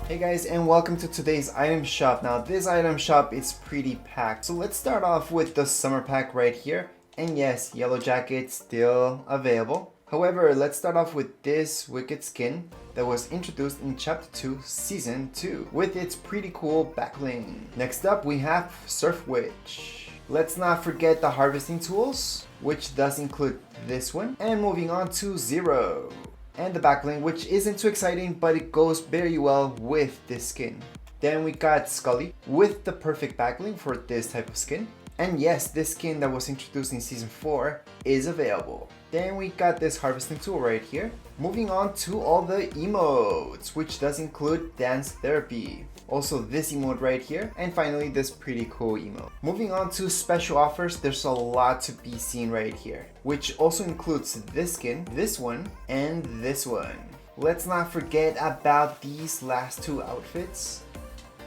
Hey guys, and welcome to today's item shop. Now this item shop is pretty packed. So let's start off with the summer pack right here. And yes, yellow jacket still available. However, let's start off with this wicked skin that was introduced in chapter 2 season 2 with its pretty cool backbling. Next up we have Surf Witch. Let's not forget the harvesting tools, which does include this one. And moving on to Zero. And the backbling, which isn't too exciting, but it goes very well with this skin. Then we got Scully with the perfect backbling for this type of skin. And yes, this skin that was introduced in season 4 is available. Then we got this harvesting tool right here. Moving on to all the emotes, which does include dance therapy. Also this emote right here, and finally this pretty cool emote. Moving on to special offers, there's a lot to be seen right here, which also includes this skin, this one, and this one. Let's not forget about these last two outfits,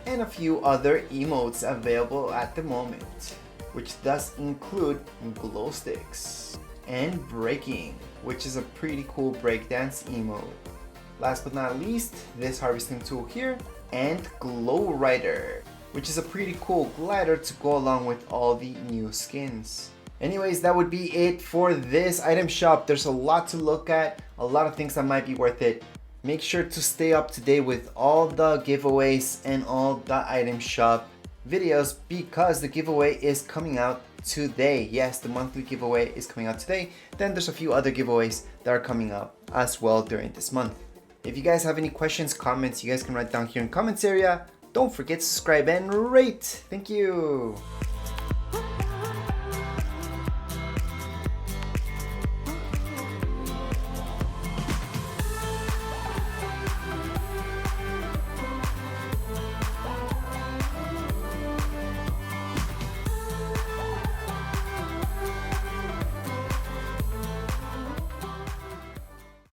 and a few other emotes available at the moment, which does include glow sticks, and breaking, which is a pretty cool breakdance emote. Last but not least, this harvesting tool here, and Glow Rider, which is a pretty cool glider to go along with all the new skins. Anyways, that would be it for this item shop. There's a lot to look at, a lot of things that might be worth it. Make sure to stay up to date with all the giveaways and all the item shop videos because the giveaway is coming out today. Yes, the monthly giveaway is coming out today. Then there's a few other giveaways that are coming up as well during this month. If you guys have any questions, comments, you guys can write down here in the comments area. Don't forget to subscribe and rate. Thank you.